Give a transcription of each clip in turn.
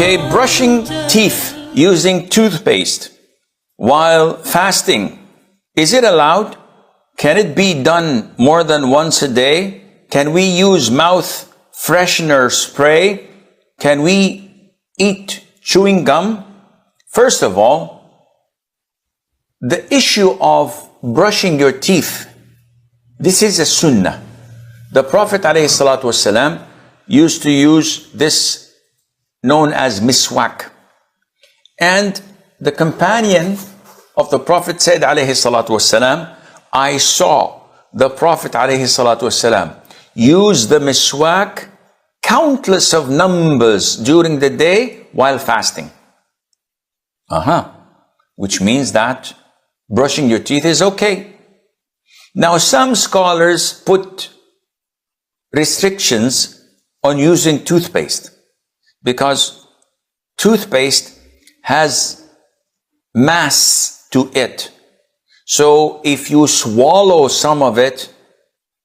Okay, brushing teeth using toothpaste while fasting, is it allowed? Can it be done more than once a day? Can we use mouth freshener spray? Can we eat chewing gum? First of all, the issue of brushing your teeth, this is a sunnah. The Prophet ﷺ used to use this known as miswak. And the companion of the Prophet said ﷺ, I saw the Prophet ﷺ use the miswak countless of numbers during the day while fasting. Which means that brushing your teeth is okay. Now some scholars put restrictions on using toothpaste because toothpaste has mass to it. So if you swallow some of it,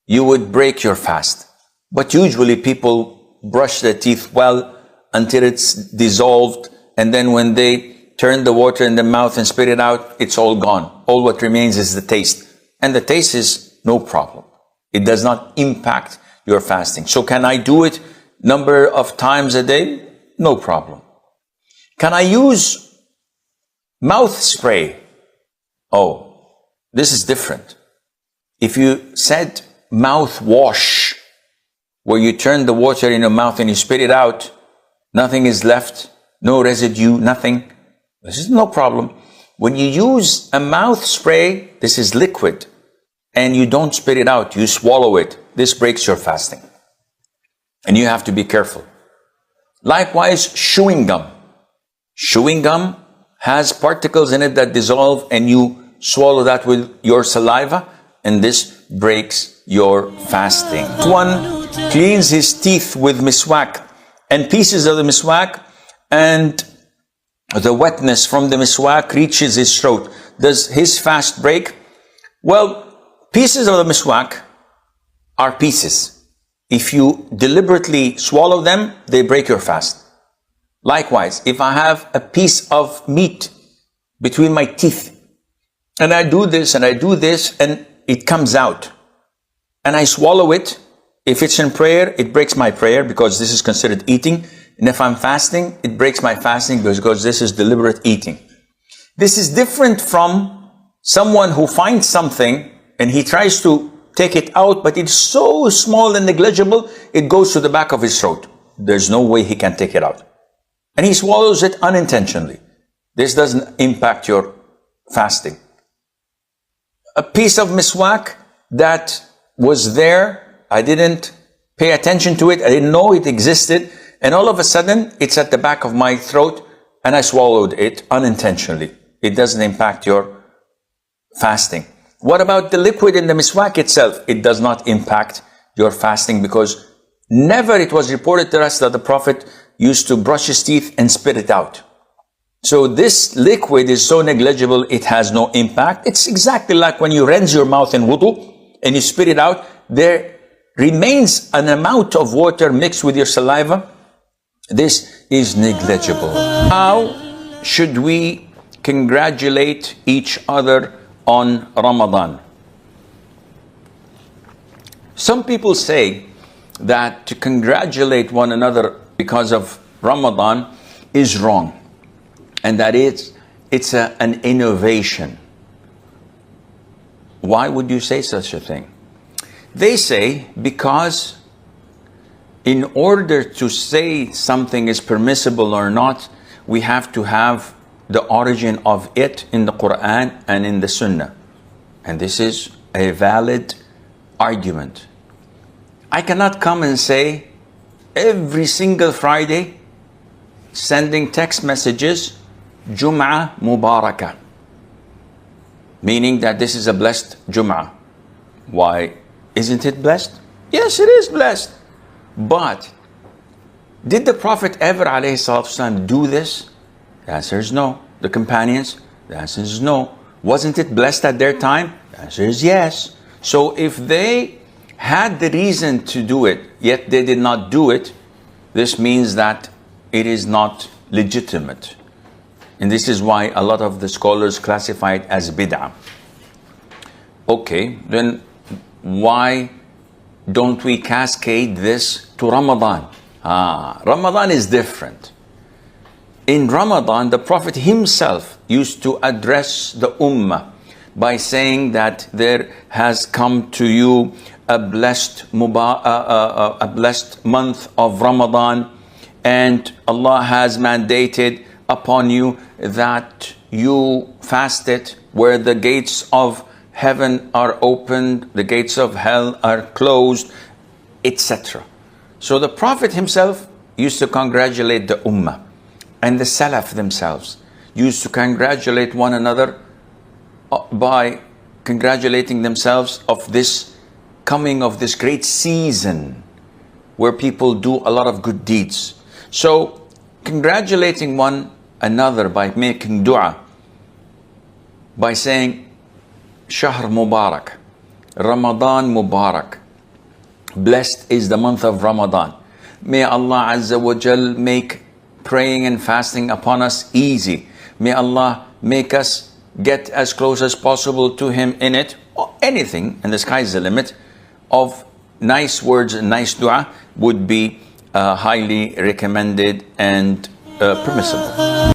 you would break your fast. But usually people brush their teeth well until it's dissolved, and then when they turn the water in the mouth and spit it out, it's all gone. All what remains is the taste. And the taste is no problem. It does not impact your fasting. So can I do it number of times a day? No problem. Can I use mouth spray? Oh, this is different. If you said mouth wash, where you turn the water in your mouth and you spit it out, nothing is left, no residue, nothing, this is no problem. When you use a mouth spray, this is liquid, and you don't spit it out, you swallow it. This breaks your fasting. And you have to be careful. Likewise, chewing gum. Chewing gum has particles in it that dissolve, and you swallow that with your saliva, and this breaks your fasting. One cleans his teeth with miswak, and pieces of the miswak and the wetness from the miswak reaches his throat. Does his fast break? Well, pieces of the miswak are pieces. If you deliberately swallow them, they break your fast. Likewise, if I have a piece of meat between my teeth, and I do this and I do this, and it comes out, and I swallow it, if it's in prayer, it breaks my prayer because this is considered eating. And if I'm fasting, it breaks my fasting because this is deliberate eating. This is different from someone who finds something and he tries to take it out, but it's so small and negligible, it goes to the back of his throat. There's no way he can take it out. And he swallows it unintentionally. This doesn't impact your fasting. A piece of miswak that was there, I didn't pay attention to it, I didn't know it existed, and all of a sudden, it's at the back of my throat, and I swallowed it unintentionally. It doesn't impact your fasting. What about the liquid in the miswak itself? It does not impact your fasting because never it was reported to us that the Prophet used to brush his teeth and spit it out. So this liquid is so negligible, it has no impact. It's exactly like when you rinse your mouth in wudu and you spit it out, there remains an amount of water mixed with your saliva. This is negligible. How should we congratulate each other on Ramadan? Some people say that to congratulate one another because of Ramadan is wrong, and that it's an innovation. Why would you say such a thing? They say because in order to say something is permissible or not, we have to have the origin of it in the Quran and in the Sunnah. And this is a valid argument. I cannot come and say every single Friday, sending text messages, Jum'ah Mubarakah, meaning that this is a blessed Jum'ah. Why? Isn't it blessed? Yes, it is blessed. But did the Prophet ever ﷺ do this? The answer is no. The companions? The answer is no. Wasn't it blessed at their time? The answer is yes. So if they had the reason to do it, yet they did not do it, this means that it is not legitimate. And this is why a lot of the scholars classify it as bid'ah. Okay, then why don't we cascade this to Ramadan? Ramadan is different. In Ramadan, the Prophet himself used to address the Ummah by saying that there has come to you a blessed month of Ramadan, and Allah has mandated upon you that you fast it, where the gates of heaven are opened, the gates of hell are closed, etc. So the Prophet himself used to congratulate the Ummah, and the Salaf themselves used to congratulate one another by congratulating themselves of this coming of this great season where people do a lot of good deeds. So congratulating one another by making dua, by saying Shahr Mubarak, Ramadan Mubarak, blessed is the month of Ramadan. May Allah Azza wa Jal make praying and fasting upon us easy. May Allah make us get as close as possible to Him in it, or anything, and the sky is the limit, of nice words and nice dua would be highly recommended and permissible.